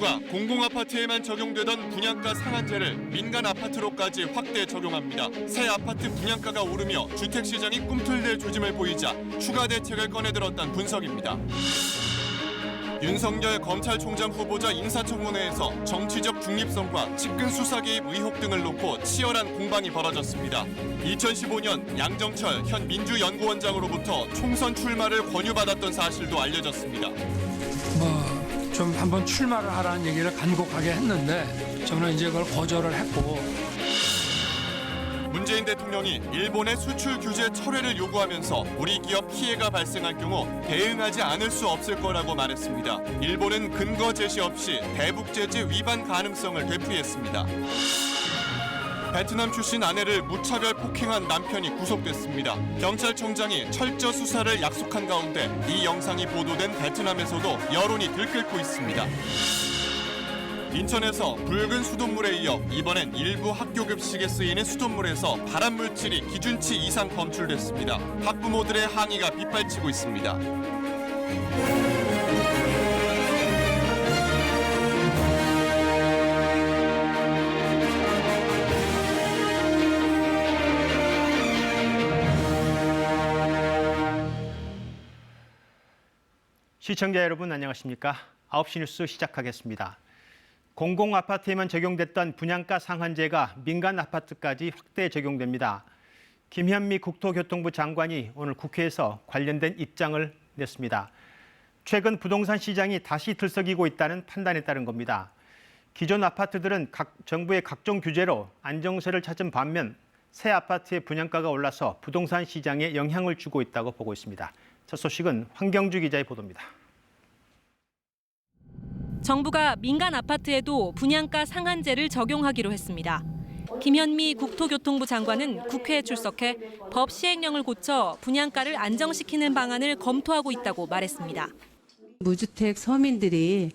정부가 공공아파트에만 적용되던 분양가 상한제를 민간 아파트로까지 확대 적용합니다. 새 아파트 분양가가 오르며 주택시장이 꿈틀댈 조짐을 보이자 추가 대책을 꺼내들었다는 분석입니다. 윤석열 검찰총장 후보자 인사청문회에서 정치적 중립성과 측근 수사 개입 의혹 등을 놓고 치열한 공방이 벌어졌습니다. 2015년 양정철 현 민주연구원장으로부터 총선 출마를 권유받았던 사실도 알려졌습니다. 좀 한번 출마를 하라는 얘기를 간곡하게 했는데 저는 이제 그걸 거절을 했고. 문재인 대통령이 일본의 수출 규제 철회를 요구하면서 우리 기업 피해가 발생할 경우 대응하지 않을 수 없을 거라고 말했습니다. 일본은 근거 제시 없이 대북 제재 위반 가능성을 되풀이했습니다. 베트남 출신 아내를 무차별 폭행한 남편이 구속됐습니다. 경찰청장이 철저 수사를 약속한 가운데 이 영상이 보도된 베트남에서도 여론이 들끓고 있습니다. 인천에서 붉은 수돗물에 이어 이번엔 일부 학교 급식에 쓰이는 수돗물에서 발암물질이 기준치 이상 검출됐습니다. 학부모들의 항의가 빗발치고 있습니다. 시청자 여러분 안녕하십니까? 9시 뉴스 시작하겠습니다. 공공아파트에만 적용됐던 분양가 상한제가 민간 아파트까지 확대 적용됩니다. 김현미 국토교통부 장관이 오늘 국회에서 관련된 입장을 냈습니다. 최근 부동산 시장이 다시 들썩이고 있다는 판단에 따른 겁니다. 기존 아파트들은 정부의 각종 규제로 안정세를 찾은 반면 새 아파트의 분양가가 올라서 부동산 시장에 영향을 주고 있다고 보고 있습니다. 첫 소식은 황경주 기자의 보도입니다. 정부가 민간 아파트에도 분양가 상한제를 적용하기로 했습니다. 김현미 국토교통부 장관은 국회에 출석해 법 시행령을 고쳐 분양가를 안정시키는 방안을 검토하고 있다고 말했습니다. 무주택 서민들이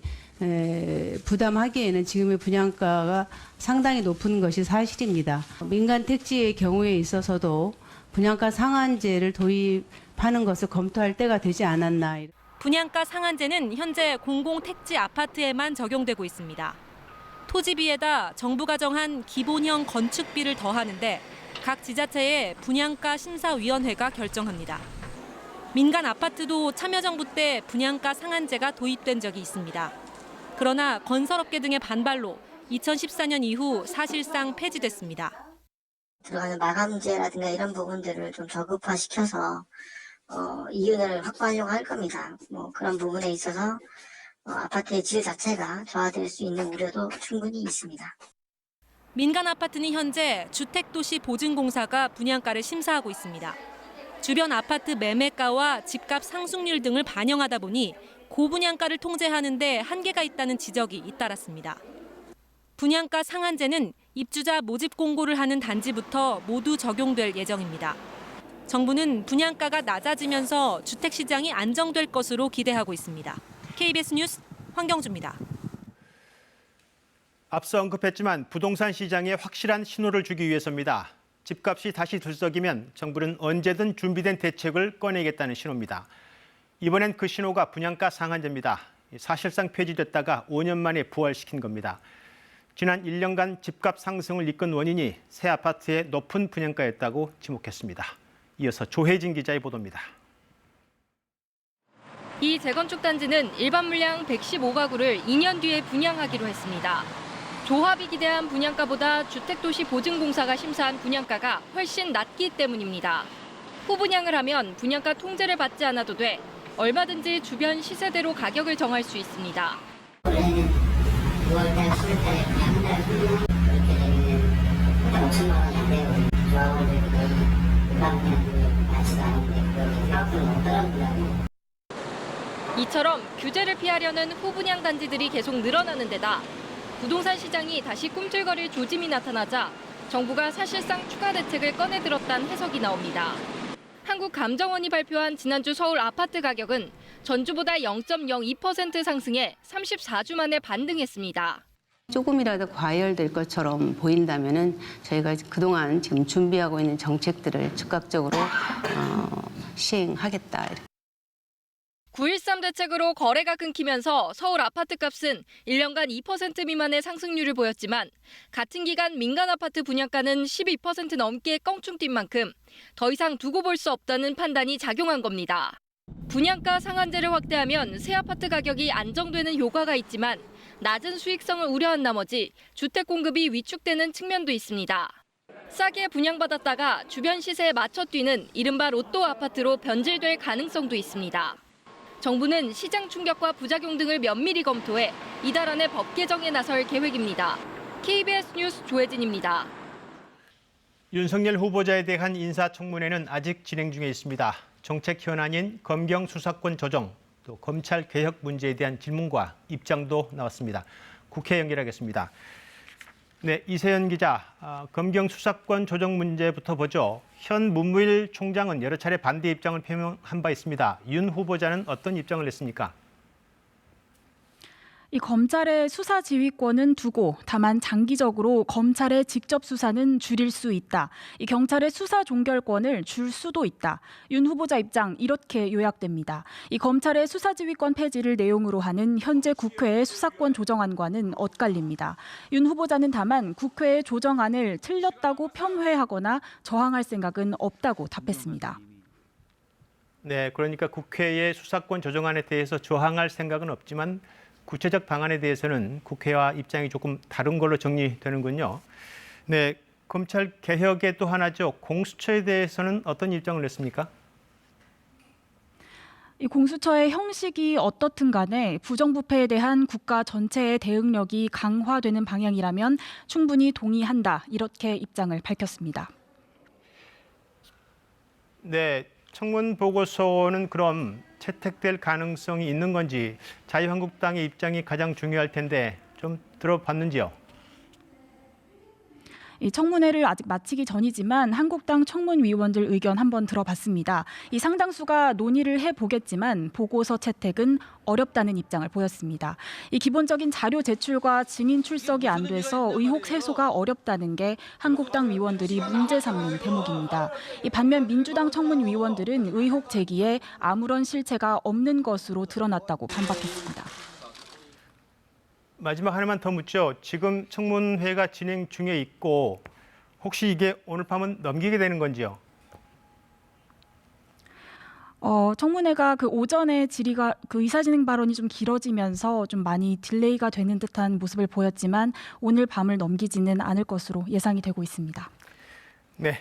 부담하기에는 지금의 분양가가 상당히 높은 것이 사실입니다. 민간 택지의 경우에 있어서도 분양가 상한제를 도입하는 것을 검토할 때가 되지 않았나. 분양가 상한제는 현재 공공택지 아파트에만 적용되고 있습니다. 토지비에다 정부가 정한 기본형 건축비를 더하는데 각 지자체의 분양가 심사위원회가 결정합니다. 민간 아파트도 참여정부 때 분양가 상한제가 도입된 적이 있습니다. 그러나 건설업계 등의 반발로 2014년 이후 사실상 폐지됐습니다. 들어가는 마감제라든가 이런 부분들을 좀 저급화시켜서 이윤을 확보하려고 할 겁니다. 그런 부분에 있어서 아파트의 질 자체가 저하될 수 있는 우려도 충분히 있습니다. 민간 아파트는 현재 주택도시보증공사가 분양가를 심사하고 있습니다. 주변 아파트 매매가와 집값 상승률 등을 반영하다 보니 고분양가를 통제하는 데 한계가 있다는 지적이 잇따랐습니다. 분양가 상한제는 입주자 모집 공고를 하는 단지부터 모두 적용될 예정입니다. 정부는 분양가가 낮아지면서 주택시장이 안정될 것으로 기대하고 있습니다. KBS 뉴스 황경주입니다. 앞서 언급했지만 부동산 시장에 확실한 신호를 주기 위해서입니다. 집값이 다시 들썩이면 정부는 언제든 준비된 대책을 꺼내겠다는 신호입니다. 이번엔 그 신호가 분양가 상한제입니다. 사실상 폐지됐다가 5년 만에 부활시킨 겁니다. 지난 1년간 집값 상승을 이끈 원인이 새 아파트의 높은 분양가였다고 지목했습니다. 이어서 조혜진 기자의 보도입니다. 이 재건축 단지는 일반 물량 115가구를 2년 뒤에 분양하기로 했습니다. 조합이 기대한 분양가보다 주택도시보증공사가 심사한 분양가가 훨씬 낮기 때문입니다. 후분양을 하면 분양가 통제를 받지 않아도 돼 얼마든지 주변 시세대로 가격을 정할 수 있습니다. 원래는 6월달, 10월달에 한 달 그렇게 되면 5천만 원이 안 되고 조합원들도 이처럼 규제를 피하려는 후분양 단지들이 계속 늘어나는 데다 부동산 시장이 다시 꿈틀거릴 조짐이 나타나자 정부가 사실상 추가 대책을 꺼내들었다는 해석이 나옵니다. 한국감정원이 발표한 지난주 서울 아파트 가격은 전주보다 0.02% 상승해 34주 만에 반등했습니다. 조금이라도 과열될 것처럼 보인다면은 저희가 그동안 지금 준비하고 있는 정책들을 즉각적으로 시행하겠다. 9.13 대책으로 거래가 끊기면서 서울 아파트 값은 1년간 2% 미만의 상승률을 보였지만 같은 기간 민간 아파트 분양가는 12% 넘게 껑충 뛴 만큼 더 이상 두고 볼 수 없다는 판단이 작용한 겁니다. 분양가 상한제를 확대하면 새 아파트 가격이 안정되는 효과가 있지만 낮은 수익성을 우려한 나머지 주택 공급이 위축되는 측면도 있습니다. 싸게 분양받았다가 주변 시세에 맞춰 뛰는 이른바 로또 아파트로 변질될 가능성도 있습니다. 정부는 시장 충격과 부작용 등을 면밀히 검토해 이달 안에 법 개정에 나설 계획입니다. KBS 뉴스 조혜진입니다. 윤석열 후보자에 대한 인사청문회는 아직 진행 중에 있습니다. 정책 현안인 검경 수사권 조정, 또 검찰 개혁 문제에 대한 질문과 입장도 나왔습니다. 국회 연결하겠습니다. 네, 이세연 기자, 검경 수사권 조정 문제부터 보죠. 현 문무일 총장은 여러 차례 반대 입장을 표명한 바 있습니다. 윤 후보자는 어떤 입장을 냈습니까? 이 검찰의 수사 지휘권은 두고 다만 장기적으로 검찰의 직접 수사는 줄일 수 있다. 이 경찰의 수사 종결권을 줄 수도 있다. 윤 후보자 입장 이렇게 요약됩니다. 이 검찰의 수사 지휘권 폐지를 내용으로 하는 현재 국회의 수사권 조정안과는 엇갈립니다. 윤 후보자는 다만 국회의 조정안을 틀렸다고 편회하거나 저항할 생각은 없다고 답했습니다. 네, 그러니까 국회의 수사권 조정안에 대해서 저항할 생각은 없지만 구체적 방안에 대해서는 국회와 입장이 조금 다른 걸로 정리되는군요. 네, 검찰 개혁의 또 하나죠. 공수처에 대해서는 어떤 입장을 냈습니까? 이 공수처의 형식이 어떻든 간에 부정부패에 대한 국가 전체의 대응력이 강화되는 방향이라면 충분히 동의한다. 이렇게 입장을 밝혔습니다. 네, 청문 보고서는 그럼 채택될 가능성이 있는 건지 자유한국당의 입장이 가장 중요할 텐데 좀 들어봤는지요? 이 청문회를 아직 마치기 전이지만 한국당 청문위원들 의견 한번 들어봤습니다. 이 상당수가 논의를 해보겠지만 보고서 채택은 어렵다는 입장을 보였습니다. 이 기본적인 자료 제출과 증인 출석이 안 돼서 의혹 해소가 어렵다는 게 한국당 위원들이 문제 삼는 대목입니다. 이 반면 민주당 청문위원들은 의혹 제기에 아무런 실체가 없는 것으로 드러났다고 반박했습니다. 마지막 하나만 더 묻죠. 지금 청문회가 진행 중에 있고 혹시 이게 오늘 밤은 넘기게 되는 건지요? 청문회가 그 오전에 질의가 그 의사진행 발언이 좀 길어지면서 좀 많이 딜레이가 되는 듯한 모습을 보였지만 오늘 밤을 넘기지는 않을 것으로 예상이 되고 있습니다. 네,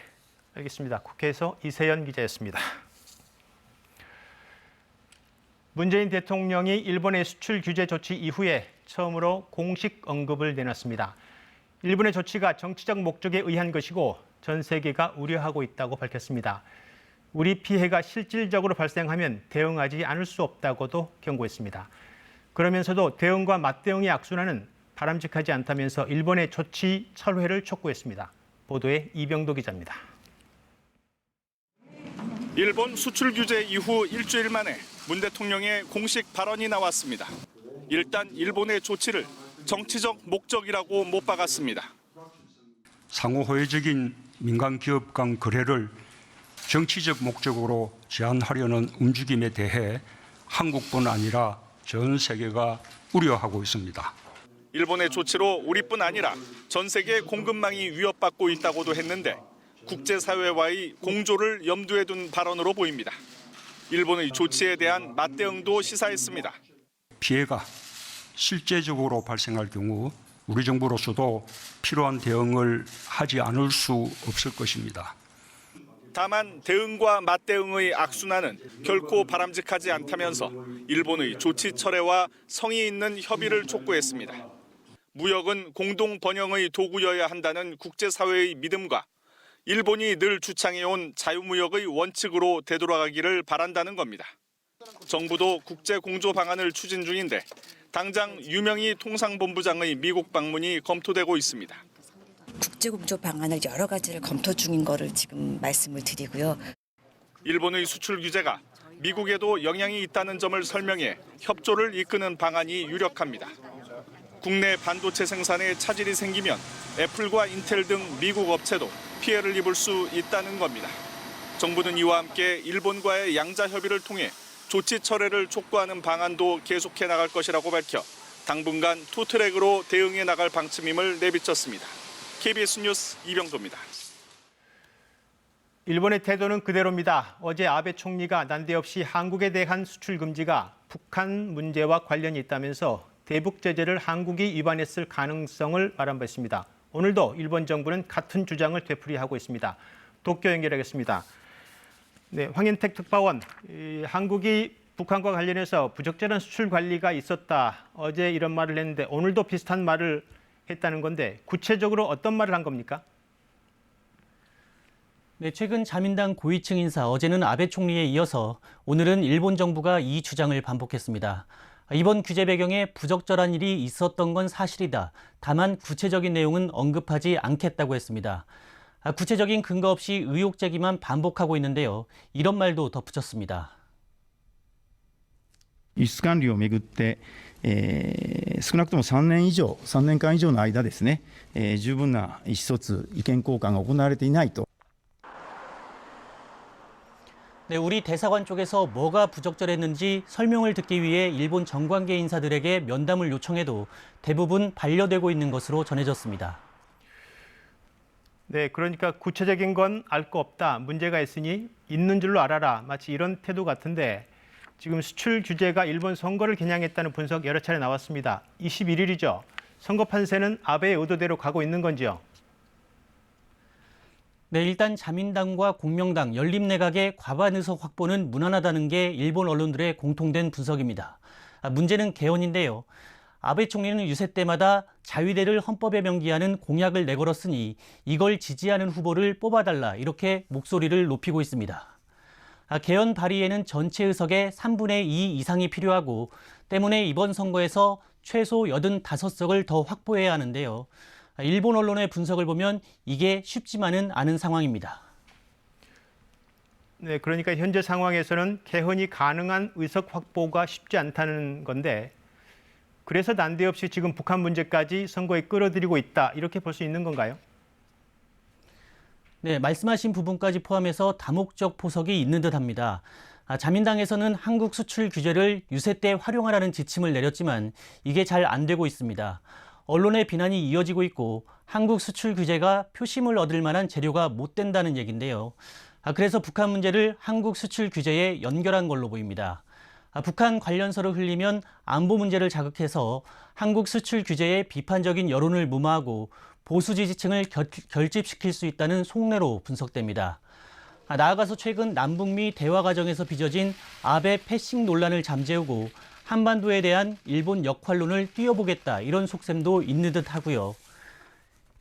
알겠습니다. 국회에서 이세연 기자였습니다. 문재인 대통령이 일본의 수출 규제 조치 이후에 처음으로 공식 언급을 내놨습니다. 일본의 조치가 정치적 목적에 의한 것이고 전 세계가 우려하고 있다고 밝혔습니다. 우리 피해가 실질적으로 발생하면 대응하지 않을 수 없다고도 경고했습니다. 그러면서도 대응과 맞대응이 악순환은 바람직하지 않다면서 일본의 조치 철회를 촉구했습니다. 보도에 이병도 기자입니다. 일본 수출 규제 이후 일주일 만에 문 대통령의 공식 발언이 나왔습니다. 일단 일본의 조치를 정치적 목적이라고 못 박았습니다. 상호 호혜적인 민간 기업 간 거래를 정치적 목적으로 제한하려는 움직임에 대해 한국뿐 아니라 전 세계가 우려하고 있습니다. 일본의 조치로 우리뿐 아니라 전 세계 공급망이 위협받고 있다고도 했는데 국제사회와의 공조를 염두에 둔 발언으로 보입니다. 일본의 조치에 대한 맞대응도 시사했습니다. 피해가 실제적으로 발생할 경우 우리 정부로서도 필요한 대응을 하지 않을 수 없을 것입니다. 다만 대응과 맞대응의 악순환은 결코 바람직하지 않다면서 일본의 조치 철회와 성의 있는 협의를 촉구했습니다. 무역은 공동 번영의 도구여야 한다는 국제사회의 믿음과 일본이 늘 주창해온 자유무역의 원칙으로 되돌아가기를 바란다는 겁니다. 정부도 국제공조 방안을 추진 중인데 당장 유명희 통상본부장의 미국 방문이 검토되고 있습니다. 국제공조 방안을 여러 가지를 검토 중인 거를 지금 말씀을 드리고요. 일본의 수출 규제가 미국에도 영향이 있다는 점을 설명해 협조를 이끄는 방안이 유력합니다. 국내 반도체 생산에 차질이 생기면 애플과 인텔 등 미국 업체도 피해를 입을 수 있다는 겁니다. 정부는 이와 함께 일본과의 양자 협의를 통해 조치 철회를 촉구하는 방안도 계속해 나갈 것이라고 밝혀 당분간 투트랙으로 대응해 나갈 방침임을 내비쳤습니다. KBS 뉴스 이병도입니다. 일본의 태도는 그대로입니다. 어제 아베 총리가 난데없이 한국에 대한 수출 금지가 북한 문제와 관련이 있다면서 대북 제재를 한국이 위반했을 가능성을 말한 바 있습니다. 오늘도 일본 정부는 같은 주장을 되풀이하고 있습니다. 도쿄 연결하겠습니다. 네, 황현택 특파원, 한국이 북한과 관련해서 부적절한 수출 관리가 있었다. 어제 이런 말을 했는데 오늘도 비슷한 말을 했다는 건데 구체적으로 어떤 말을 한 겁니까? 네, 최근 자민당 고위층 인사 어제는 아베 총리에 이어서 오늘은 일본 정부가 이 주장을 반복했습니다. 이번 규제 배경에 부적절한 일이 있었던 건 사실이다. 다만 구체적인 내용은 언급하지 않겠다고 했습니다. 구체적인 근거 없이 의혹 제기만 반복하고 있는데요. 이런 말도 덧붙였습니다. 輸出管理をめぐって、少なくとも3年間以上の間ですね、十分な意思疎通、意見交換が行われていないと。 네, 우리 대사관 쪽에서 뭐가 부적절했는지 설명을 듣기 위해 일본 정관계 인사들에게 면담을 요청해도 대부분 반려되고 있는 것으로 전해졌습니다. 네, 그러니까 구체적인 건 알 거 없다. 문제가 있으니 있는 줄로 알아라. 마치 이런 태도 같은데 지금 수출 규제가 일본 선거를 겨냥했다는 분석 여러 차례 나왔습니다. 21일이죠. 선거 판세는 아베의 의도대로 가고 있는 건지요? 네, 일단 자민당과 공명당, 연립내각의 과반 의석 확보는 무난하다는 게 일본 언론들의 공통된 분석입니다. 문제는 개헌인데요. 아베 총리는 유세 때마다 자위대를 헌법에 명기하는 공약을 내걸었으니 이걸 지지하는 후보를 뽑아달라 이렇게 목소리를 높이고 있습니다. 개헌 발의에는 전체 의석의 3분의 2 이상이 필요하고 때문에 이번 선거에서 최소 85석을 더 확보해야 하는데요. 일본 언론의 분석을 보면 이게 쉽지만은 않은 상황입니다. 네, 그러니까 현재 상황에서는 개헌이 가능한 의석 확보가 쉽지 않다는 건데 그래서 난데없이 지금 북한 문제까지 선거에 끌어들이고 있다 이렇게 볼 수 있는 건가요? 네, 말씀하신 부분까지 포함해서 다목적 포석이 있는 듯합니다. 자민당에서는 한국 수출 규제를 유세 때 활용하라는 지침을 내렸지만 이게 잘 안 되고 있습니다. 언론의 비난이 이어지고 있고 한국 수출 규제가 표심을 얻을 만한 재료가 못 된다는 얘기인데요. 그래서 북한 문제를 한국 수출 규제에 연결한 걸로 보입니다. 북한 관련서를 흘리면 안보 문제를 자극해서 한국 수출 규제에 비판적인 여론을 무마하고 보수 지지층을 결집시킬 수 있다는 속내로 분석됩니다. 나아가서 최근 남북미 대화 과정에서 빚어진 아베 패싱 논란을 잠재우고 한반도에 대한 일본 역할론을 띄워보겠다 이런 속셈도 있는 듯 하고요.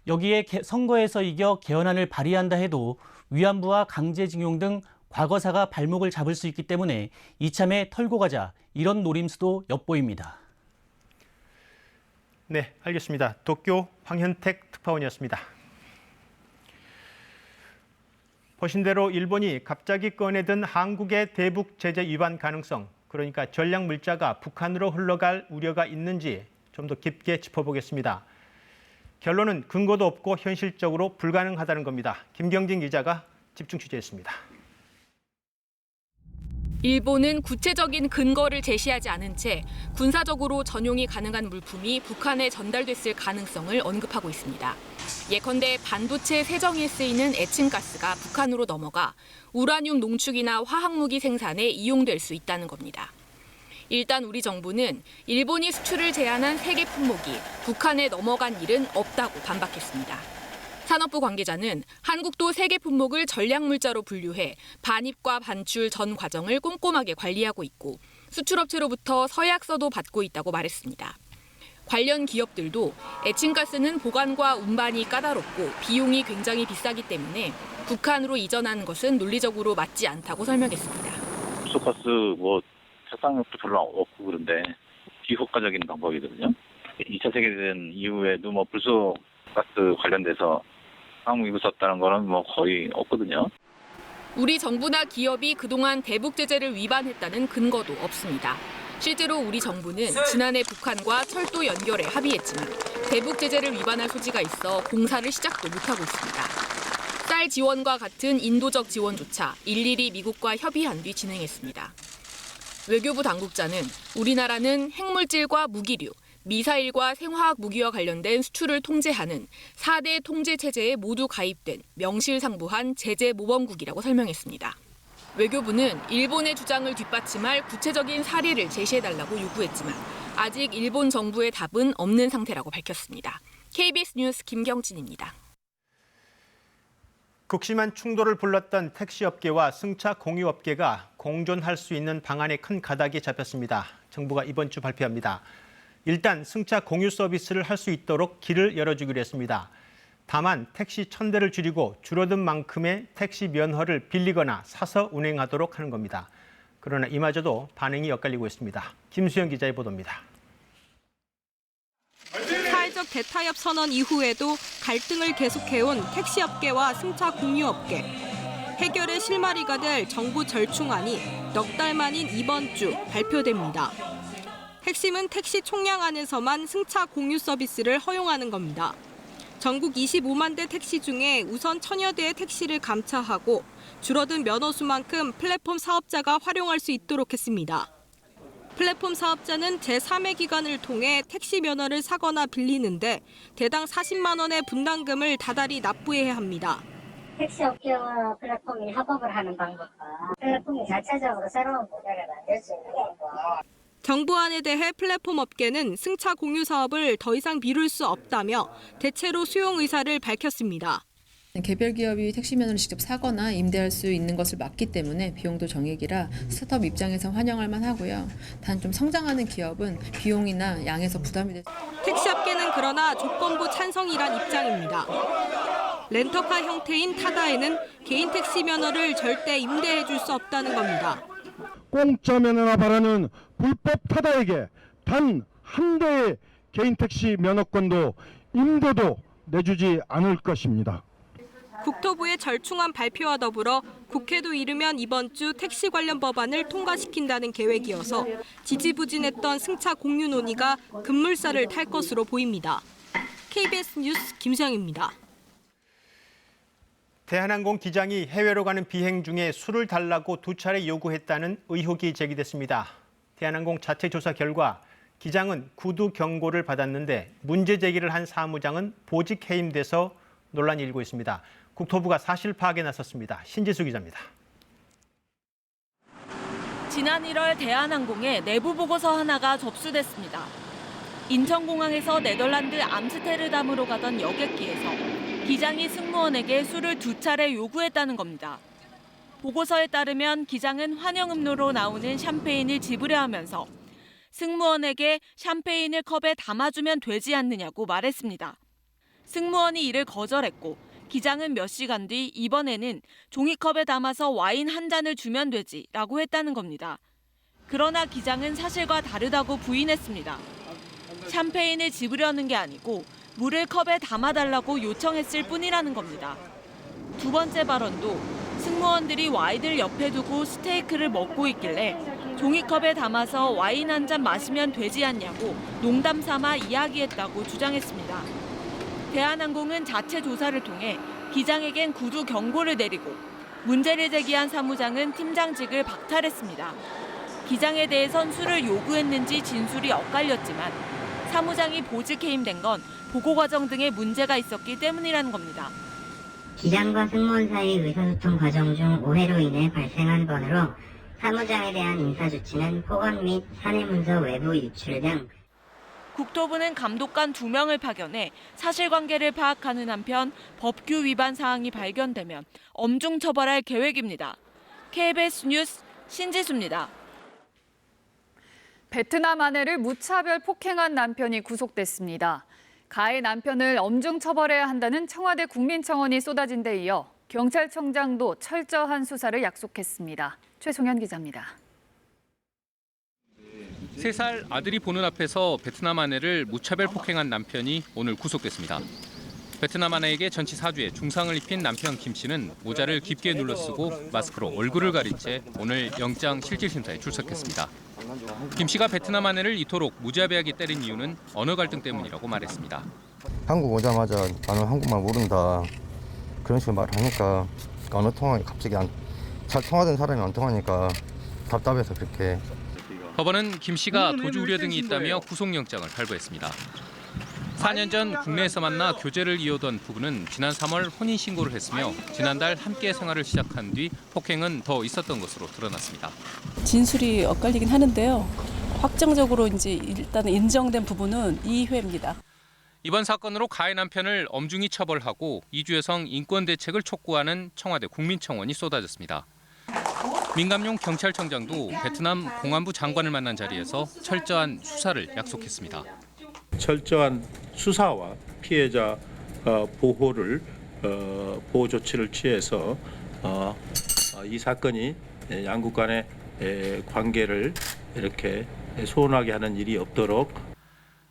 여기에 선거에서 이겨 개헌안을 발의한다 해도 위안부와 강제징용 등 과거사가 발목을 잡을 수 있기 때문에 이참에 털고 가자 이런 노림수도 엿보입니다. 네, 알겠습니다. 도쿄 황현택 특파원이었습니다. 보신 대로 일본이 갑자기 꺼내든 한국의 대북 제재 위반 가능성, 그러니까 전략 물자가 북한으로 흘러갈 우려가 있는지 좀 더 깊게 짚어보겠습니다. 결론은 근거도 없고 현실적으로 불가능하다는 겁니다. 김경진 기자가 집중 취재했습니다. 일본은 구체적인 근거를 제시하지 않은 채 군사적으로 전용이 가능한 물품이 북한에 전달됐을 가능성을 언급하고 있습니다. 예컨대 반도체 세정에 쓰이는 에칭가스가 북한으로 넘어가 우라늄 농축이나 화학무기 생산에 이용될 수 있다는 겁니다. 일단 우리 정부는 일본이 수출을 제한한 3개 품목이 북한에 넘어간 일은 없다고 반박했습니다. 산업부 관계자는 한국도 3개 품목을 전략물자로 분류해 반입과 반출 전 과정을 꼼꼼하게 관리하고 있고 수출업체로부터 서약서도 받고 있다고 말했습니다. 관련 기업들도 에칭가스는 보관과 운반이 까다롭고 비용이 굉장히 비싸기 때문에 북한으로 이전하는 것은 논리적으로 맞지 않다고 설명했습니다. 수소가스 세상력도 별로 없고 그런데 비효과적인 방법이거든요. 2차 세계대전 이후에도 불소가스 관련돼서 한국이 썼다는 거는 거의 없거든요. 우리 정부나 기업이 그동안 대북 제재를 위반했다는 근거도 없습니다. 실제로 우리 정부는 지난해 북한과 철도 연결에 합의했지만 대북 제재를 위반할 소지가 있어 공사를 시작도 못하고 있습니다. 쌀 지원과 같은 인도적 지원조차 일일이 미국과 협의한 뒤 진행했습니다. 외교부 당국자는 우리나라는 핵물질과 무기류, 미사일과 생화학 무기와 관련된 수출을 통제하는 4대 통제 체제에 모두 가입된 명실상부한 제재 모범국이라고 설명했습니다. 외교부는 일본의 주장을 뒷받침할 구체적인 사례를 제시해달라고 요구했지만 아직 일본 정부의 답은 없는 상태라고 밝혔습니다. KBS 뉴스 김경진입니다. 극심한 충돌을 불렀던 택시업계와 승차 공유업계가 공존할 수 있는 방안에 큰 가닥이 잡혔습니다. 정부가 이번 주 발표합니다. 일단 승차 공유 서비스를 할 수 있도록 길을 열어주기로 했습니다. 다만 택시 1000대를 줄이고 줄어든 만큼의 택시 면허를 빌리거나 사서 운행하도록 하는 겁니다. 그러나 이마저도 반응이 엇갈리고 있습니다. 김수영 기자의 보도입니다. 사회적 대타협 선언 이후에도 갈등을 계속해온 택시업계와 승차 공유업계. 해결의 실마리가 될 정부 절충안이 넉 달 만인 이번 주 발표됩니다. 핵심은 택시 총량 안에서만 승차 공유 서비스를 허용하는 겁니다. 전국 25만 대 택시 중에 우선 1000여 대의 택시를 감차하고 줄어든 면허 수만큼 플랫폼 사업자가 활용할 수 있도록 했습니다. 플랫폼 사업자는 제3의 기관을 통해 택시 면허를 사거나 빌리는데 대당 40만 원의 분담금을 다달이 납부해야 합니다. 택시 업계와 플랫폼이 협업을 하는 방법과 플랫폼이 자체적으로 새로운 모델을 만들 수 있는 방법. 정부안에 대해 플랫폼 업계는 승차 공유 사업을 더 이상 미룰 수 없다며 대체로 수용 의사를 밝혔습니다. 개별 기업이 택시 면허를 직접 사거나 임대할 수 있는 것을 막기 때문에 비용도 정액이라 스타트업 입장에서 환영할 만하고요. 단 좀 성장하는 기업은 비용이나 양에서 부담이 돼서 택시업계는 그러나 조건부 찬성이란 입장입니다. 렌터카 형태인 타다에는 개인 택시 면허를 절대 임대해 줄 수 없다는 겁니다. 공짜 면허나 바라는 불법 타다에게 단 한 대의 개인 택시 면허권도 임대도 내주지 않을 것입니다. 국토부의 절충안 발표와 더불어 국회도 이르면 이번 주 택시 관련 법안을 통과시킨다는 계획이어서 지지부진했던 승차 공유 논의가 급물살을 탈 것으로 보입니다. KBS 뉴스 김수영입니다. 대한항공 기장이 해외로 가는 비행 중에 술을 달라고 2차례 요구했다는 의혹이 제기됐습니다. 대한항공 자체 조사 결과 기장은 구두 경고를 받았는데 문제 제기를 한 사무장은 보직 해임돼서 논란이 일고 있습니다. 국토부가 사실 파악에 나섰습니다. 신지수 기자입니다. 지난 1월 대한항공의 내부 보고서 하나가 접수됐습니다. 인천공항에서 네덜란드 암스테르담으로 가던 여객기에서 기장이 승무원에게 술을 2차례 요구했다는 겁니다. 보고서에 따르면 기장은 환영 음료로 나오는 샴페인을 지불해 하면서 승무원에게 샴페인을 컵에 담아주면 되지 않느냐고 말했습니다. 승무원이 이를 거절했고 기장은 몇 시간 뒤 이번에는 종이컵에 담아서 와인 한 잔을 주면 되지라고 했다는 겁니다. 그러나 기장은 사실과 다르다고 부인했습니다. 샴페인을 지불하는 게 아니고 물을 컵에 담아달라고 요청했을 뿐이라는 겁니다. 두 번째 발언도 승무원들이 와인을 옆에 두고 스테이크를 먹고 있길래 종이컵에 담아서 와인 한 잔 마시면 되지 않냐고 농담 삼아 이야기했다고 주장했습니다. 대한항공은 자체 조사를 통해 기장에겐 구두 경고를 내리고 문제를 제기한 사무장은 팀장직을 박탈했습니다. 기장에 대해선 술을 요구했는지 진술이 엇갈렸지만 사무장이 보직 해임된 건 보고 과정 등에 문제가 있었기 때문이라는 겁니다. 기장과 승무원 사이 의사소통 과정 중 오해로 인해 발생한 건으로 사무장에 대한 인사조치는 폭언 및 사내문서 외부 유출 등 국토부는 감독관 2명을 파견해 사실관계를 파악하는 한편 법규 위반 사항이 발견되면 엄중 처벌할 계획입니다. KBS 뉴스 신지수입니다. 베트남 아내를 무차별 폭행한 남편이 구속됐습니다. 가해 남편을 엄중 처벌해야 한다는 청와대 국민청원이 쏟아진 데 이어 경찰청장도 철저한 수사를 약속했습니다. 최송현 기자입니다. 3살 아들이 보는 앞에서 베트남 아내를 무차별 폭행한 남편이 오늘 구속됐습니다. 베트남 아내에게 전치 4주의 중상을 입힌 남편 김 씨는 모자를 깊게 눌러쓰고 마스크로 얼굴을 가린 채 오늘 영장 실질심사에 출석했습니다. 김 씨가 베트남 아내를 이토록 무자비하게 때린 이유는 언어 갈등 때문이라고 말했습니다. 한국 오자마자 나는 한국말 모른다 그런 식으로 말하니까 언어 통화가 갑자기 잘 통하던 사람이 안 통하니까 답답해서 그렇게. 법원은 김 씨가 도주 우려 등이 있다며 구속영장을 발부했습니다. 4년 전 국내에서 만나 교제를 이어던 부부는 지난 3월 혼인신고를 했으며 지난달 함께 생활을 시작한 뒤 폭행은 더 있었던 것으로 드러났습니다. 진술이 엇갈리긴 하는데요. 확정적으로 이제 일단 인정된 부분은 이회입니다. 이번 사건으로 가해 남편을 엄중히 처벌하고 이주 여성 인권 대책을 촉구하는 청와대 국민청원이 쏟아졌습니다. 민감용 경찰청장도 베트남 공안부 장관을 만난 자리에서 철저한 수사를 약속했습니다. 철저한 수사와 피해자 보호를 보호 조치를 취해서 이 사건이 양국 간의 관계를 이렇게 소원하게 하는 일이 없도록.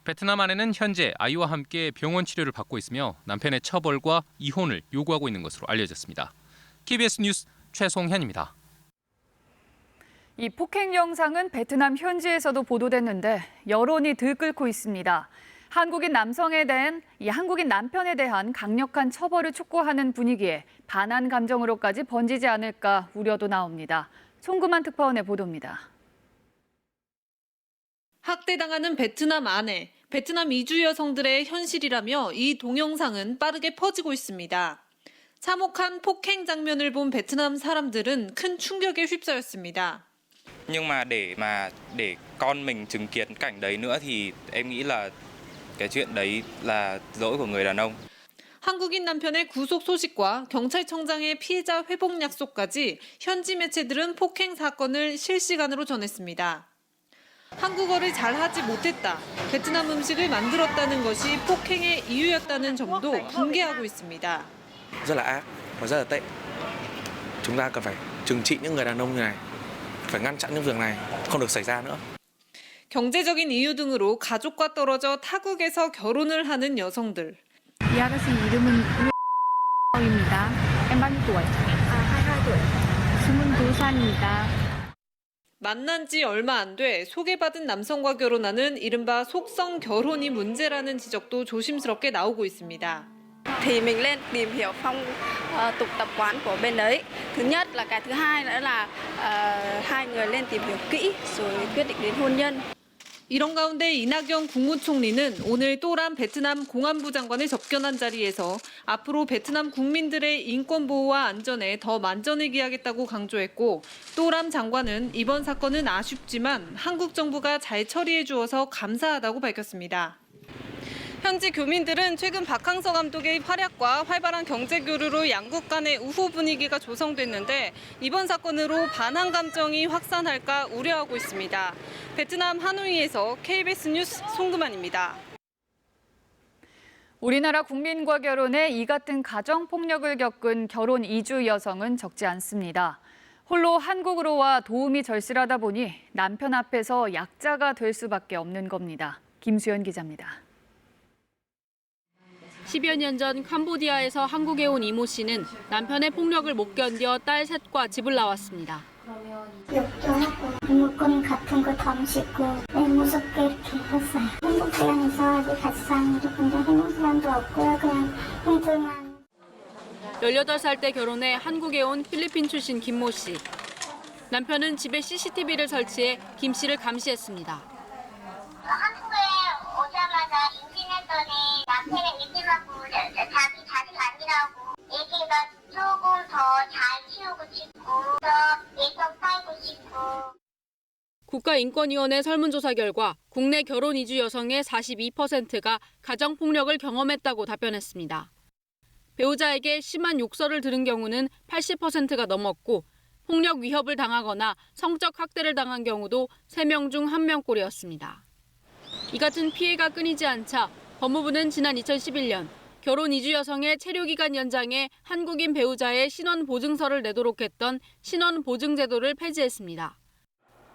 베트남 아내는 현재 아이와 함께 병원 치료를 받고 있으며 남편의 처벌과 이혼을 요구하고 있는 것으로 알려졌습니다. KBS 뉴스 최송현입니다. 이 폭행 영상은 베트남 현지에서도 보도됐는데 여론이 들끓고 있습니다. 한국인 남편에 대한 강력한 처벌을 촉구하는 분위기에 반한 감정으로까지 번지지 않을까 우려도 나옵니다. 송금한 특파원의 보도입니다. 학대당하는 베트남 아내, 베트남 이주 여성들의 현실이라며 이 동영상은 빠르게 퍼지고 있습니다. 참혹한 폭행 장면을 본 베트남 사람들은 큰 충격에 휩싸였습니다. Nhưng mà để con mình chứng kiến cảnh đấy nữa thì em nghĩ là cái chuyện đấy là lỗi của người đàn ông. 한국인 남편의 구속 소식과 경찰청장의 피해자 회복 약속까지 현지 매체들은 폭행 사건을 실시간으로 전했습니다. 한국어를 잘하지 못했다, 베트남 음식을 만들었다는 것이 폭행의 이유였다는 점도 붕괴하고 있습니다. rất là ác và rất là tệ. Chúng ta cần phải trừng trị những người đàn ông như này. phải ngăn chặn những việc này không được xảy ra nữa. 경제적인 이유 등으로 가족과 떨어져 타국에서 결혼을 하는 여성들. 이 아가씨 이름은 입니다. em bao nhiêu tuổi? 22tuổi. 22살입니다. 만난 지 얼마 안 돼 소개받은 남성과 결혼하는 이른바 속성 결혼이 문제라는 지적도 조심스럽게 나오고 있습니다. Thì mình lên tìm hiểu phong tục tập quán của bên đấy. Thứ nhất là cái thứ hai nữa là hai người lên tìm hiểu kỹ rồi quyết định đến hôn nhân. 이런 가운데 이낙연 국무총리는 오늘 또람 베트남 공안부 장관을 접견한 자리에서 앞으로 베트남 국민들의 인권 보호와 안전에 더 만전을 기하겠다고 강조했고, 또람 장관은 이번 사건은 아쉽지만 한국 정부가 잘 처리해 주어서 감사하다고 밝혔습니다. 현지 교민들은 최근 박항서 감독의 활약과 활발한 경제 교류로 양국 간의 우호 분위기가 조성됐는데 이번 사건으로 반항 감정이 확산할까 우려하고 있습니다. 베트남 하노이에서 KBS 뉴스 송금환입니다. 우리나라 국민과 결혼해 이 같은 가정폭력을 겪은 결혼 이주 여성은 적지 않습니다. 홀로 한국으로 와 도움이 절실하다 보니 남편 앞에서 약자가 될 수밖에 없는 겁니다. 김수연 기자입니다. 10여 년 전 캄보디아에서 한국에 온 이모 씨는 남편의 폭력을 못 견뎌 딸 셋과 집을 나왔습니다. 욕도 하고 물건 같은 거 던지고 무섭게 이렇게 했어요. 한국 시간에서 아직 같이 사는 게 굉장히 해본 시간도 없고요. 그냥 힘들만. 18살 때 결혼해 한국에 온 필리핀 출신 김모 씨. 남편은 집에 CCTV를 설치해 김 씨를 감시했습니다. 한국에 오자마자 임신했더니 남편의 임신하고 자기 자식 아니라고 애기가 조금 더 잘 키우고 싶고 더 예뻐 살고 싶고. 국가인권위원회 설문조사 결과 국내 결혼 이주 여성의 42%가 가정폭력을 경험했다고 답변했습니다. 배우자에게 심한 욕설을 들은 경우는 80%가 넘었고 폭력 위협을 당하거나 성적 학대를 당한 경우도 3명 중 1명꼴이었습니다. 이 같은 피해가 끊이지 않자 법무부는 지난 2011년 결혼 이주 여성의 체류기간 연장에 한국인 배우자의 신원보증서를 내도록 했던 신원보증제도를 폐지했습니다.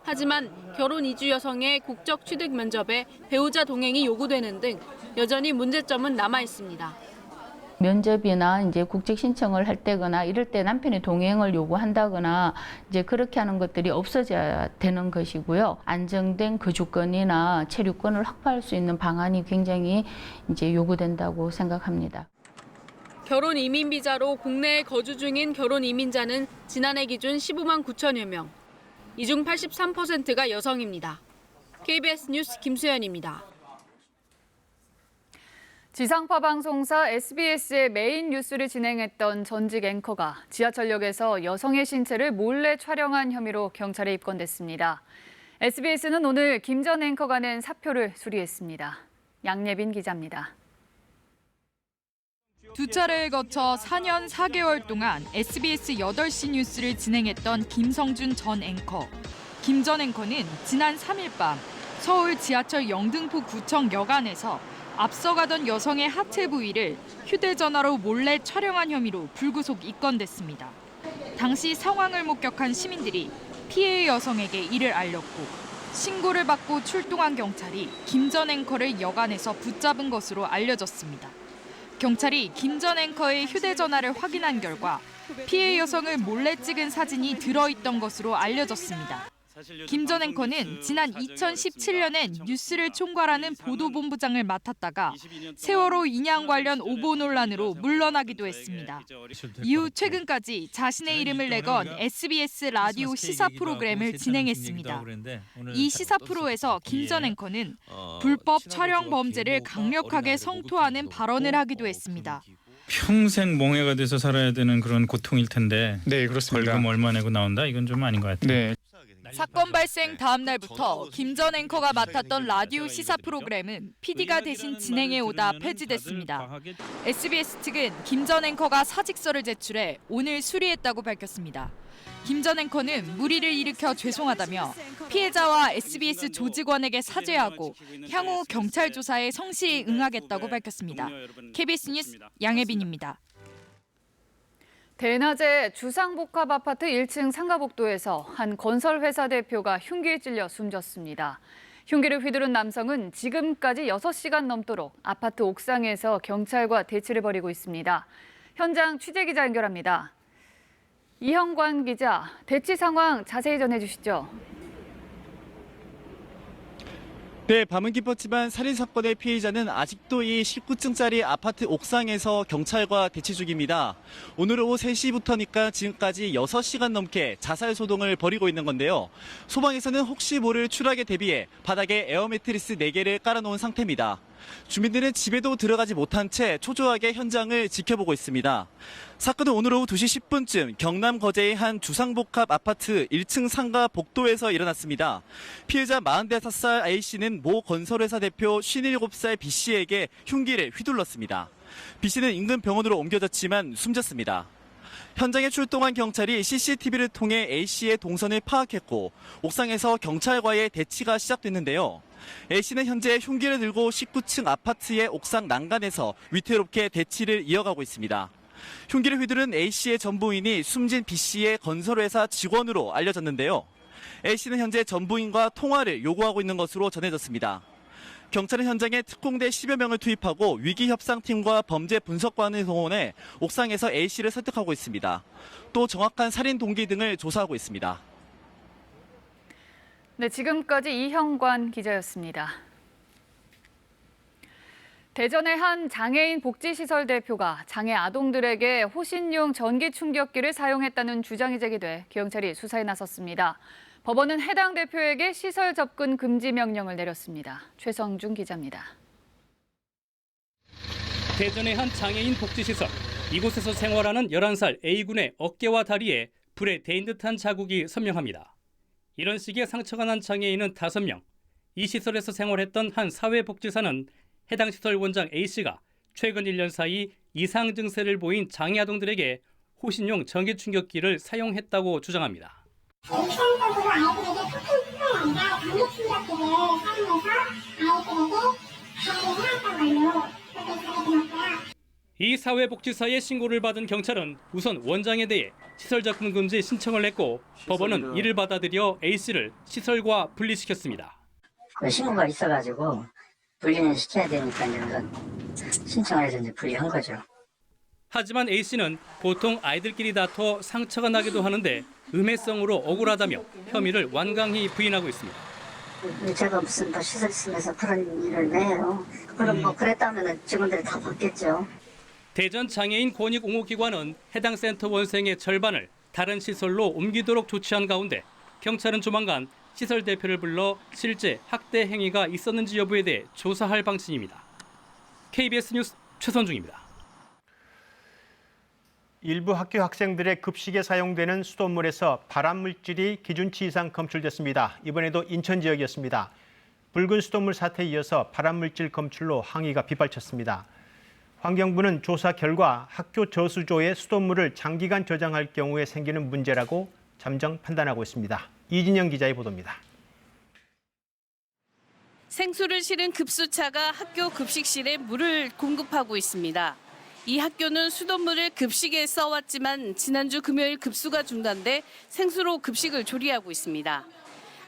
하지만 결혼 이주 여성의 국적 취득 면접에 배우자 동행이 요구되는 등 여전히 문제점은 남아 있습니다. 면접이나 이제 국적 신청을 할 때거나 이럴 때 남편의 동행을 요구한다거나 이제 그렇게 하는 것들이 없어져야 되는 것이고요. 안정된 거주권이나 체류권을 확보할 수 있는 방안이 굉장히 이제 요구된다고 생각합니다. 결혼 이민 비자로 국내에 거주 중인 결혼 이민자는 지난해 기준 15만 9천여 명. 이 중 83%가 여성입니다. KBS 뉴스 김수연입니다. 지상파 방송사 SBS의 메인 뉴스를 진행했던 전직 앵커가 지하철역에서 여성의 신체를 몰래 촬영한 혐의로 경찰에 입건됐습니다. SBS는 오늘 김 전 앵커가 낸 사표를 수리했습니다. 양예빈 기자입니다. 두 차례에 거쳐 4년 4개월 동안 SBS 8시 뉴스를 진행했던 김성준 전 앵커. 김 전 앵커는 지난 3일 밤 서울 지하철 영등포 구청 여관에서 앞서가던 여성의 하체 부위를 휴대전화로 몰래 촬영한 혐의로 불구속 입건됐습니다. 당시 상황을 목격한 시민들이 피해 여성에게 이를 알렸고 신고를 받고 출동한 경찰이 김 전 앵커를 여관에서 붙잡은 것으로 알려졌습니다. 경찰이 김 전 앵커의 휴대전화를 확인한 결과 피해 여성을 몰래 찍은 사진이 들어있던 것으로 알려졌습니다. 김 전 앵커는 지난 2017년엔 뉴스를 총괄하는 보도본부장을 맡았다가 세월호 인양 관련 오보 논란으로 물러나기도 했습니다. 이후 최근까지 자신의 이름을 내건 SBS 라디오 시사 프로그램을 진행했습니다. 이 시사 프로에서 김 전 앵커는 불법 촬영 범죄를 강력하게 성토하는 발언을 하기도 했습니다. 평생 몽해가 돼서 살아야 되는 그런 고통일 텐데. 네, 그렇습니다. 벌금 얼마 내고 나온다? 이건 좀 아닌 것 같아요. 네. 사건 발생 다음 날부터 김 전 앵커가 맡았던 라디오 시사 프로그램은 PD가 대신 진행해오다 폐지됐습니다. SBS 측은 김 전 앵커가 사직서를 제출해 오늘 수리했다고 밝혔습니다. 김 전 앵커는 무리를 일으켜 죄송하다며 피해자와 SBS 조직원에게 사죄하고 향후 경찰 조사에 성실히 응하겠다고 밝혔습니다. KBS 뉴스 양혜빈입니다. 대낮에 주상복합 아파트 1층 상가복도에서 한 건설회사 대표가 흉기에 찔려 숨졌습니다. 흉기를 휘두른 남성은 지금까지 6시간 넘도록 아파트 옥상에서 경찰과 대치를 벌이고 있습니다. 현장 취재기자 연결합니다. 이형관 기자, 대치 상황 자세히 전해주시죠. 네, 밤은 깊었지만 살인사건의 피해자는 아직도 이 19층짜리 아파트 옥상에서 경찰과 대치 중입니다. 오늘 오후 3시부터니까 지금까지 6시간 넘게 자살 소동을 벌이고 있는 건데요. 소방에서는 혹시 모를 추락에 대비해 바닥에 에어매트리스 4개를 깔아놓은 상태입니다. 주민들은 집에도 들어가지 못한 채 초조하게 현장을 지켜보고 있습니다. 사건은 오늘 오후 2시 10분쯤 경남 거제의 한 주상복합 아파트 1층 상가 복도에서 일어났습니다. 피해자 45살 A씨는 모 건설회사 대표 57살 B씨에게 흉기를 휘둘렀습니다. B씨는 인근 병원으로 옮겨졌지만 숨졌습니다. 현장에 출동한 경찰이 CCTV를 통해 A씨의 동선을 파악했고 옥상에서 경찰과의 대치가 시작됐는데요. A씨는 현재 흉기를 들고 19층 아파트의 옥상 난간에서 위태롭게 대치를 이어가고 있습니다. 흉기를 휘두른 A씨의 전부인이 숨진 B씨의 건설회사 직원으로 알려졌는데요. A씨는 현재 전부인과 통화를 요구하고 있는 것으로 전해졌습니다. 경찰은 현장에 특공대 10여 명을 투입하고 위기협상팀과 범죄 분석관을 동원해 옥상에서 A씨를 설득하고 있습니다. 또 정확한 살인 동기 등을 조사하고 있습니다. 네, 지금까지 이형관 기자였습니다. 대전의 한 장애인 복지시설 대표가 장애 아동들에게 호신용 전기 충격기를 사용했다는 주장이 제기돼 경찰이 수사에 나섰습니다. 법원은 해당 대표에게 시설 접근 금지 명령을 내렸습니다. 최성중 기자입니다. 대전의 한 장애인 복지시설. 이곳에서 생활하는 11살 A군의 어깨와 다리에 불에 데인 듯한 자국이 선명합니다. 이런 식의 상처가 난 장애인은 5명. 이 시설에서 생활했던 한 사회복지사는 해당 시설 원장 A씨가 최근 1년 사이 이상 증세를 보인 장애 아동들에게 호신용 전기 충격기를 사용했다고 주장합니다. 일상적으로 아이들에게 폭풍뿐만 아니라 전기 충격기를 사용해서 아이들에게 가해를 해왔던 걸로 그렇게 전해들었고요. 이 사회복지사의 신고를 받은 경찰은 우선 원장에 대해 시설 접근 금지 신청을 했고 법원은 이를 받아들여 A씨를 시설과 분리시켰습니다. 그 신고가 있어가지고 분리는 시켜야 되니까 신청을 해서 이제 분리한 거죠. 하지만 A씨는 보통 아이들끼리 다퉈 상처가 나기도 하는데 음해성으로 억울하다며 혐의를 완강히 부인하고 있습니다. 제가 무슨 시설 쓰면서 그런 일을 왜 해요? 그럼 그랬다면 직원들이 다 받겠죠. 대전 장애인 권익 옹호기관은 해당 센터 원생의 절반을 다른 시설로 옮기도록 조치한 가운데 경찰은 조만간 시설 대표를 불러 실제 학대 행위가 있었는지 여부에 대해 조사할 방침입니다. KBS 뉴스 최선중입니다. 일부 학교 학생들의 급식에 사용되는 수돗물에서 발암물질이 기준치 이상 검출됐습니다. 이번에도 인천 지역이었습니다. 붉은 수돗물 사태에 이어서 발암물질 검출로 항의가 빗발쳤습니다. 환경부는 조사 결과 학교 저수조에 수돗물을 장기간 저장할 경우에 생기는 문제라고 잠정 판단하고 있습니다. 이진영 기자의 보도입니다. 생수를 실은 급수차가 학교 급식실에 물을 공급하고 있습니다. 이 학교는 수돗물을 급식에 써왔지만 지난주 금요일 급수가 중단돼 생수로 급식을 조리하고 있습니다.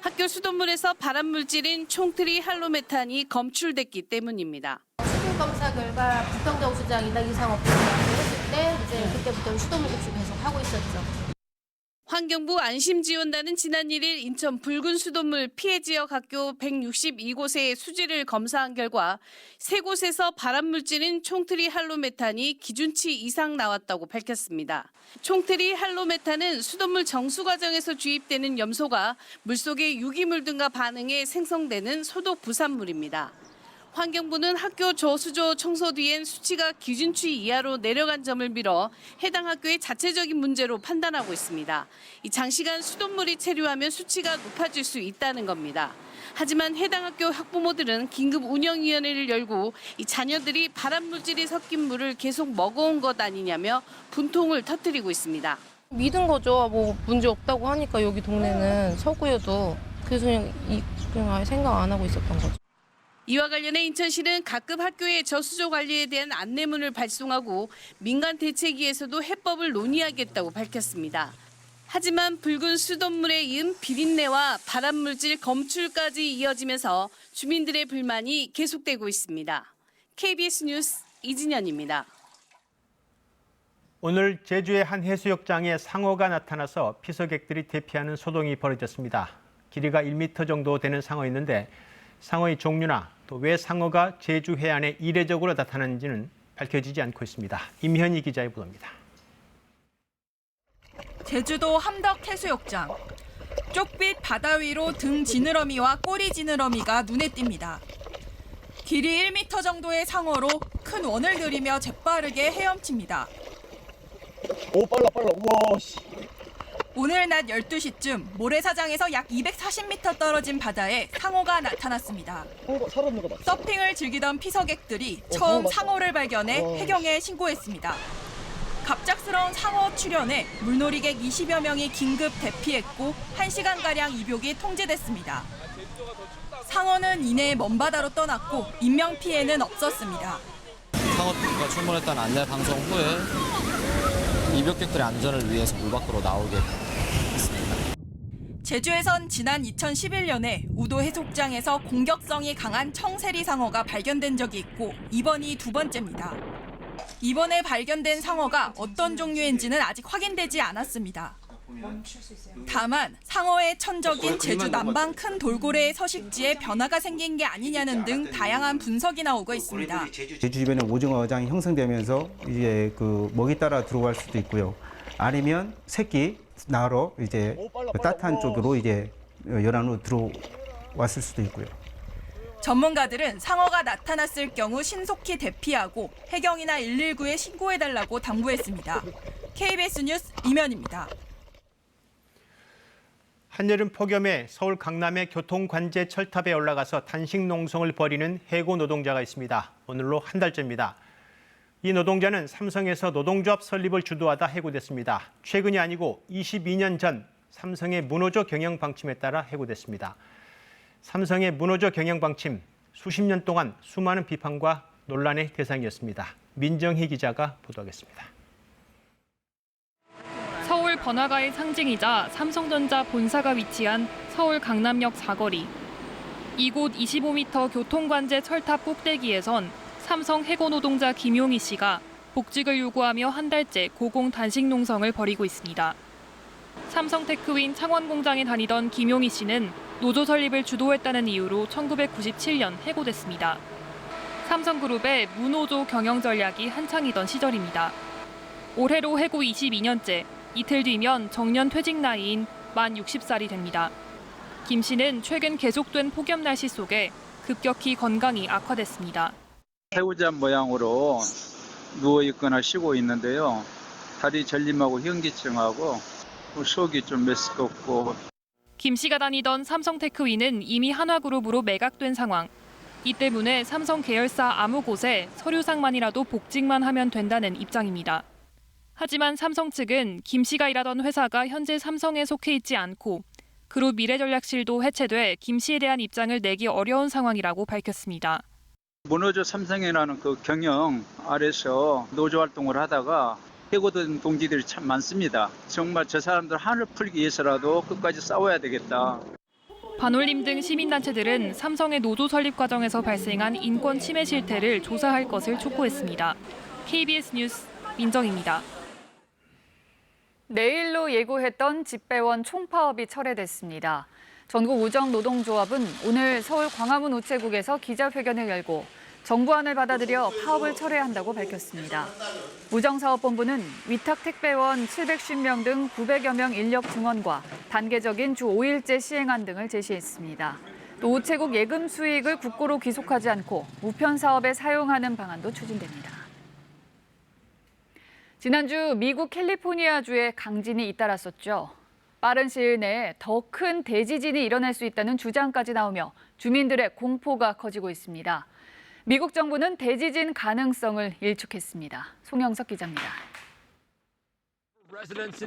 학교 수돗물에서 발암물질인 총트리 할로메탄이 검출됐기 때문입니다. 수분 검사 결과 불평정 수장 이당 이상 없다고 했을 때 그때부터 수돗물 급식 계속 하고 있었죠. 환경부 안심지원단은 지난 1일 인천 붉은 수돗물 피해 지역 학교 162곳의 수질을 검사한 결과 3곳에서 발암물질인 총트리 할로메탄이 기준치 이상 나왔다고 밝혔습니다. 총트리 할로메탄은 수돗물 정수 과정에서 주입되는 염소가 물속의 유기물 등과 반응해 생성되는 소독 부산물입니다. 환경부는 학교 저수조 청소 뒤엔 수치가 기준치 이하로 내려간 점을 빌어 해당 학교의 자체적인 문제로 판단하고 있습니다. 장시간 수돗물이 체류하면 수치가 높아질 수 있다는 겁니다. 하지만 해당 학교 학부모들은 긴급 운영위원회를 열고 이 자녀들이 발암물질이 섞인 물을 계속 먹어온 것 아니냐며 분통을 터뜨리고 있습니다. 믿은 거죠. 뭐 문제 없다고 하니까 여기 동네는 서구여도 그래서 그냥 아예 생각 안 하고 있었던 거죠. 이와 관련해 인천시는 각급 학교의 저수조 관리에 대한 안내문을 발송하고 민간 대책위에서도 해법을 논의하겠다고 밝혔습니다. 하지만 붉은 수돗물에 이은 비린내와 발암물질 검출까지 이어지면서 주민들의 불만이 계속되고 있습니다. KBS 뉴스 이진현입니다. 오늘 제주의 한 해수욕장에 상어가 나타나서 피서객들이 대피하는 소동이 벌어졌습니다. 길이가 1m 정도 되는 상어였는데 상어의 종류나 또 왜 상어가 제주 해안에 이례적으로 나타나는지는 밝혀지지 않고 있습니다. 임현희 기자의 보도입니다. 제주도 함덕 해수욕장. 쪽빛 바다 위로 등 지느러미와 꼬리 지느러미가 눈에 띕니다. 길이 1m 정도의 상어로 큰 원을 들이며 재빠르게 헤엄칩니다. 오, 빨라. 우와, 씨. 오늘 낮 12시쯤 모래사장에서 약 240m 떨어진 바다에 상어가 나타났습니다. 서핑을 즐기던 피서객들이 처음 상어를 발견해 해경에 신고했습니다. 갑작스러운 상어 출현에 물놀이객 20여 명이 긴급 대피했고 1시간가량 이복이 통제됐습니다. 상어는 이내 먼 바다로 떠났고 인명피해는 없었습니다. 상어가 출몰했다는 안내 방송 후에 이복객들의 안전을 위해서 물 밖으로 나오게 했습니다. 제주에선 지난 2011년에 우도 해수욕장에서 공격성이 강한 청세리 상어가 발견된 적이 있고 이번이 두 번째입니다. 이번에 발견된 상어가 어떤 종류인지는 아직 확인되지 않았습니다. 다만 상어의 천적인 제주 남방 큰 돌고래의 서식지에 변화가 생긴 게 아니냐는 등 다양한 분석이 나오고 있습니다. 제주 주변에 오징어 어장이 형성되면서 이제 그 먹이 따라 들어갈 수도 있고요. 아니면 새끼 나러 이제 따뜻한 쪽으로 이제 연안으로 들어왔을 수도 있고요. 전문가들은 상어가 나타났을 경우 신속히 대피하고 해경이나 119에 신고해달라고 당부했습니다. KBS 뉴스 임현입니다. 한여름 폭염에 서울 강남의 교통관제 철탑에 올라가서 단식 농성을 벌이는 해고 노동자가 있습니다. 오늘로 한 달째입니다. 이 노동자는 삼성에서 노동조합 설립을 주도하다 해고됐습니다. 최근이 아니고 22년 전 삼성의 문호조 경영 방침에 따라 해고됐습니다. 삼성의 문호조 경영 방침, 수십 년 동안 수많은 비판과 논란의 대상이었습니다. 민정희 기자가 보도하겠습니다. 서울 번화가의 상징이자 삼성전자 본사가 위치한 서울 강남역 사거리. 이곳 25m 교통관제 철탑 꼭대기에선 삼성 해고 노동자 김용희 씨가 복직을 요구하며 한 달째 고공 단식 농성을 벌이고 있습니다. 삼성 테크윈 창원 공장에 다니던 김용희 씨는 노조 설립을 주도했다는 이유로 1997년 해고됐습니다. 삼성그룹의 무노조 경영 전략이 한창이던 시절입니다. 올해로 해고 22년째, 이틀 뒤면 정년 퇴직 나이인 만 60살이 됩니다. 김 씨는 최근 계속된 폭염 날씨 속에 급격히 건강이 악화됐습니다. 새우잠 모양으로 누워 있거나 쉬고 있는데요. 다리 전림하고 현기증하고 속이 좀 메스껍고. 김 씨가 다니던 삼성테크위는 이미 한화그룹으로 매각된 상황. 이 때문에 삼성 계열사 아무 곳에 서류상만이라도 복직만 하면 된다는 입장입니다. 하지만 삼성 측은 김 씨가 일하던 회사가 현재 삼성에 속해 있지 않고 그룹 미래전략실도 해체돼 김 씨에 대한 입장을 내기 어려운 상황이라고 밝혔습니다. 모노조 삼성이라는 그 경영 아래서 노조 활동을 하다가 해고된 동지들이 참 많습니다. 정말 저 사람들 한을 풀기 위해서라도 끝까지 싸워야 되겠다. 반올림 등 시민단체들은 삼성의 노조 설립 과정에서 발생한 인권 침해 실태를 조사할 것을 촉구했습니다. KBS 뉴스 민정입니다. 내일로 예고했던 집배원 총파업이 철회됐습니다. 전국우정노동조합은 오늘 서울 광화문 우체국에서 기자회견을 열고 정부안을 받아들여 파업을 철회한다고 밝혔습니다. 우정사업본부는 위탁택배원 750명 등 900여 명 인력 증원과 단계적인 주 5일제 시행안 등을 제시했습니다. 또 우체국 예금 수익을 국고로 귀속하지 않고 우편 사업에 사용하는 방안도 추진됩니다. 지난주 미국 캘리포니아주에 강진이 잇따랐었죠. 빠른 시일 내에 더 큰 대지진이 일어날 수 있다는 주장까지 나오며 주민들의 공포가 커지고 있습니다. 미국 정부는 대지진 가능성을 일축했습니다. 송영석 기자입니다.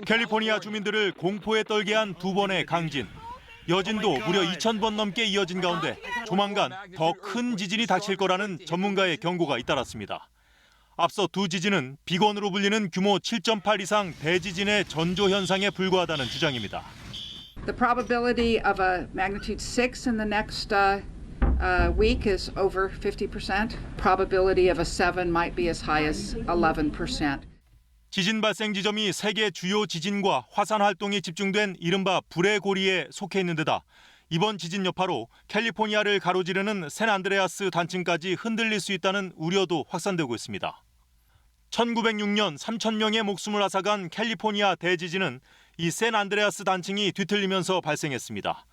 캘리포니아 주민들을 공포에 떨게 한 두 번의 강진. 여진도 무려 2,000번 넘게 이어진 가운데 조만간 더 큰 지진이 닥칠 거라는 전문가의 경고가 잇따랐습니다. 앞서 두 지진은 빅원으로 불리는 규모 7.8 이상 대지진의 전조 현상에 불과하다는 주장입니다. The probability of a magnitude 6 in the next week is over 50%. Probability of a 7 might be as high as 11%. 지진 발생 지점이 세계 주요 지진과 화산 활동이 집중된 이른바 불의 고리에 속해 있는 데다 이번 지진 여파로 캘리포니아를 가로지르는 샌안드레아스 단층까지 흔들릴 수 있다는 우려도 확산되고 있습니다. 1906년 3,000명의 목숨을 앗아간 캘리포니아 대지진은 이 샌안드레아스 단층이 뒤틀리면서 발생했습니다.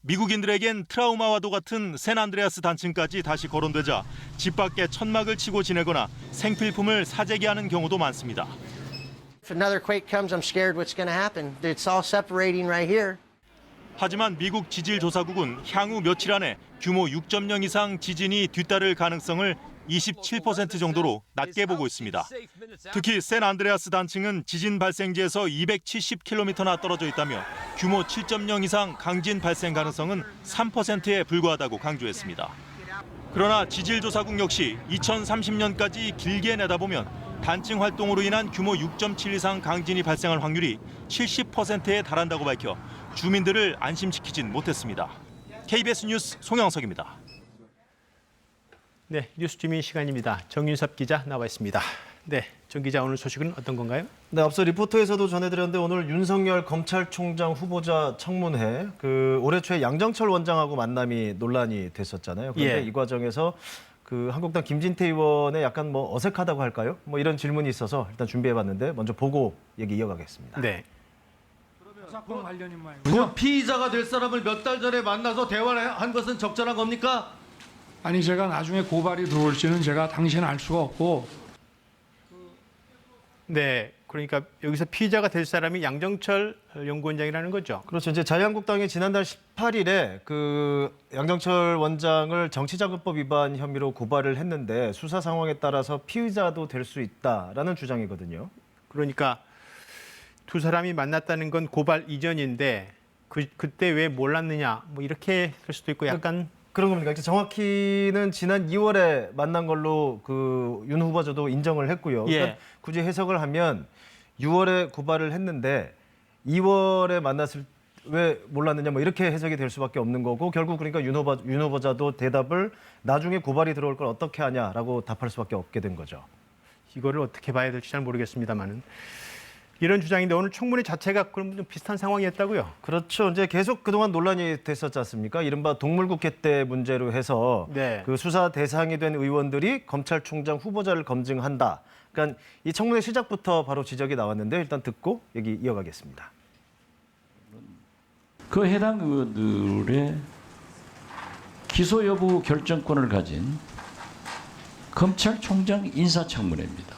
미국인들에겐 트라우마와도 같은 샌안드레아스 단층까지 다시 거론되자 집 밖에 천막을 치고 지내거나 생필품을 사재기 하는 경우도 많습니다. If another quake comes, I'm scared what's going to happen. It's all separating right here. 하지만 미국 지질조사국은 향후 며칠 안에 규모 6.0 이상 지진이 뒤따를 가능성을 27% 정도로 낮게 보고 있습니다. 특히 샌안드레아스 단층은 지진 발생지에서 270km나 떨어져 있다며 규모 7.0 이상 강진 발생 가능성은 3%에 불과하다고 강조했습니다. 그러나 지질조사국 역시 2030년까지 길게 내다보면 단층 활동으로 인한 규모 6.7 이상 강진이 발생할 확률이 70%에 달한다고 밝혀 주민들을 안심시키진 못했습니다. KBS 뉴스 송영석입니다. 네, 뉴스 주민 시간입니다. 정윤섭 기자 나와 있습니다. 네, 정 기자 오늘 소식은 어떤 건가요? 네, 앞서 리포터에서도 전해드렸는데 오늘 윤석열 검찰총장 후보자 청문회 올해 초에 양정철 원장하고 만남이 논란이 됐었잖아요. 그런데 이 과정에서 한국당 김진태 의원의 약간 어색하다고 할까요? 이런 질문이 있어서 일단 준비해봤는데 먼저 보고 얘기 이어가겠습니다. 네. 피의자가 될 사람을 몇 달 전에 만나서 대화를 한 것은 적절한 겁니까? 아니 제가 나중에 고발이 들어올지는 제가 당시는 알 수가 없고. 네, 그러니까 여기서 피의자가 될 사람이 양정철 연구원장이라는 거죠. 그렇죠. 이제 자유한국당이 지난달 18일에 양정철 원장을 정치자금법 위반 혐의로 고발을 했는데 수사 상황에 따라서 피의자도 될 수 있다라는 주장이거든요. 그러니까 두 사람이 만났다는 건 고발 이전인데 그때 왜 몰랐느냐 이렇게 할 수도 있고 약간 그런 겁니까? 정확히는 지난 2월에 만난 걸로 윤 후보자도 인정을 했고요. 그러니까 굳이 해석을 하면 6월에 고발을 했는데 2월에 만났을 왜 몰랐느냐 이렇게 해석이 될 수밖에 없는 거고 결국 그러니까 윤 후보자도 대답을 나중에 고발이 들어올 걸 어떻게 하냐라고 답할 수밖에 없게 된 거죠. 이거를 어떻게 봐야 될지 잘 모르겠습니다만은. 이런 주장인데 오늘 청문회 자체가 그럼 좀 비슷한 상황이었다고요? 그렇죠. 이제 계속 그동안 논란이 됐었지 않습니까? 이른바 동물국회 때 문제로 해서 수사 대상이 된 의원들이 검찰총장 후보자를 검증한다. 그러니까 이 청문회 시작부터 바로 지적이 나왔는데 일단 듣고 얘기 이어가겠습니다. 그 해당 의원들의 기소 여부 결정권을 가진 검찰총장 인사청문회입니다.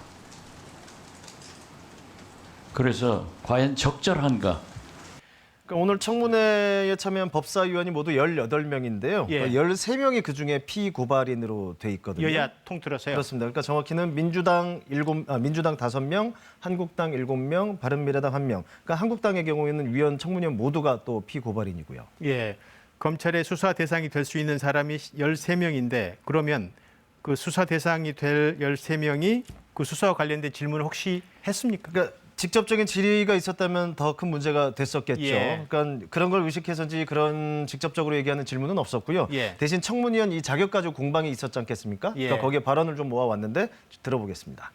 그래서 과연 적절한가? 그러니까 오늘 청문회에 참여한 법사위원이 모두 18명인데요. 예. 13명이 그중에 피고발인으로 돼 있거든요. 여야 통틀어서요. 그렇습니다. 그러니까 정확히는 민주당 5명, 한국당 7명, 바른미래당 1명. 그러니까 한국당의 경우에는 위원 청문위원 모두가 또 피고발인이고요. 예. 검찰의 수사 대상이 될 수 있는 사람이 13명인데 그러면 그 수사 대상이 될 13명이 그 수사와 관련된 질문을 혹시 했습니까? 그러니까 직접적인 질의가 있었다면 더 큰 문제가 됐었겠죠. 예. 그러니까 그런 걸 의식해서인지 그런 직접적으로 얘기하는 질문은 없었고요. 예. 대신 청문위원 이 자격 가지고 공방이 있었지 않겠습니까? 예. 그러니까 거기에 발언을 좀 모아왔는데 들어보겠습니다.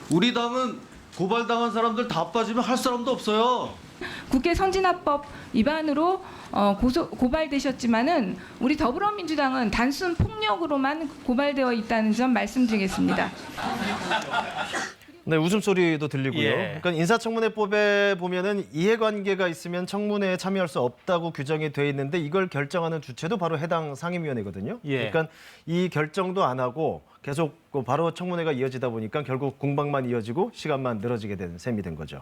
우리 당은 고발당한 사람들 다 빠지면 할 사람도 없어요. 국회 선진화법 위반으로 고발되셨지만은 우리 더불어민주당은 단순 폭력으로만 고발되어 있다는 점 말씀드리겠습니다. 네, 웃음소리도 들리고요. 예. 그러니까 인사청문회법에 보면은 이해관계가 있으면 청문회에 참여할 수 없다고 규정이 돼 있는데 이걸 결정하는 주체도 바로 해당 상임위원회거든요. 예. 그러니까 이 결정도 안 하고 계속 바로 청문회가 이어지다 보니까 결국 공방만 이어지고 시간만 늘어지게 된 셈이 된 거죠.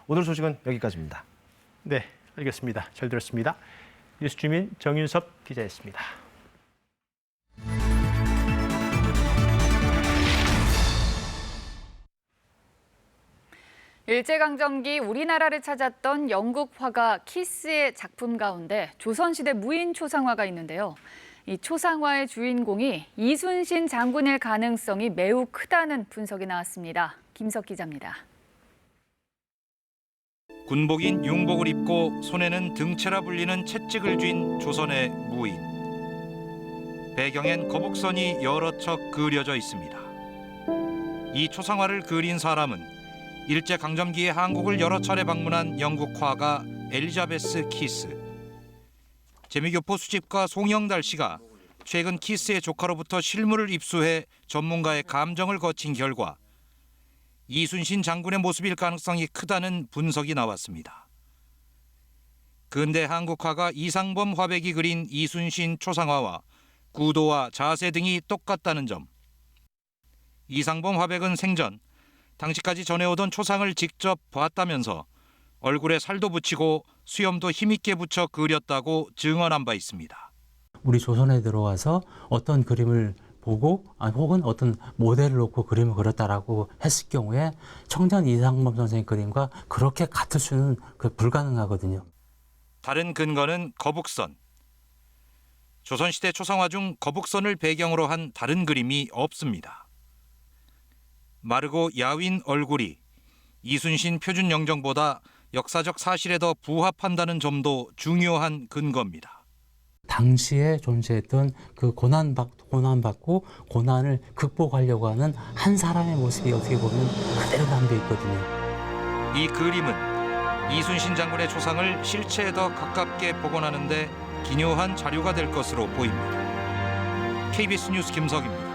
오늘 소식은 여기까지입니다. 네, 알겠습니다. 잘 들었습니다. 뉴스주민 정윤섭 기자였습니다. 일제강점기 우리나라를 찾았던 영국 화가 키스의 작품 가운데 조선시대 무인 초상화가 있는데요. 이 초상화의 주인공이 이순신 장군일 가능성이 매우 크다는 분석이 나왔습니다. 김석 기자입니다. 군복인 융복을 입고 손에는 등채라 불리는 채찍을 쥔 조선의 무인. 배경엔 거북선이 여러 척 그려져 있습니다. 이 초상화를 그린 사람은 일제강점기에 한국을 여러 차례 방문한 영국 화가 엘리자베스 키스. 재미교포 수집가 송영달 씨가 최근 키스의 조카로부터 실물을 입수해 전문가의 감정을 거친 결과 이순신 장군의 모습일 가능성이 크다는 분석이 나왔습니다. 근대 한국화가 이상범 화백이 그린 이순신 초상화와 구도와 자세 등이 똑같다는 점. 이상범 화백은 생전 당시까지 전해오던 초상을 직접 봤다면서 얼굴에 살도 붙이고 수염도 힘있게 붙여 그렸다고 증언한 바 있습니다. 우리 조선에 들어와서 어떤 그림을 보고 혹은 어떤 모델을 놓고 그림을 그렸다라고 했을 경우에 청년 이상범 선생님 그림과 그렇게 같을 수는 불가능하거든요. 다른 근거는 거북선. 조선시대 초상화 중 거북선을 배경으로 한 다른 그림이 없습니다. 마르고 야윈 얼굴이 이순신 표준 영정보다 역사적 사실에 더 부합한다는 점도 중요한 근거입니다. 당시에 존재했던 그 고난받고 고난을 극복하려고 하는 한 사람의 모습이 어떻게 보면 그대로 담겨 있거든요. 이 그림은 이순신 장군의 초상을 실체에 더 가깝게 복원하는 데 기묘한 자료가 될 것으로 보입니다. KBS 뉴스 김석입니다.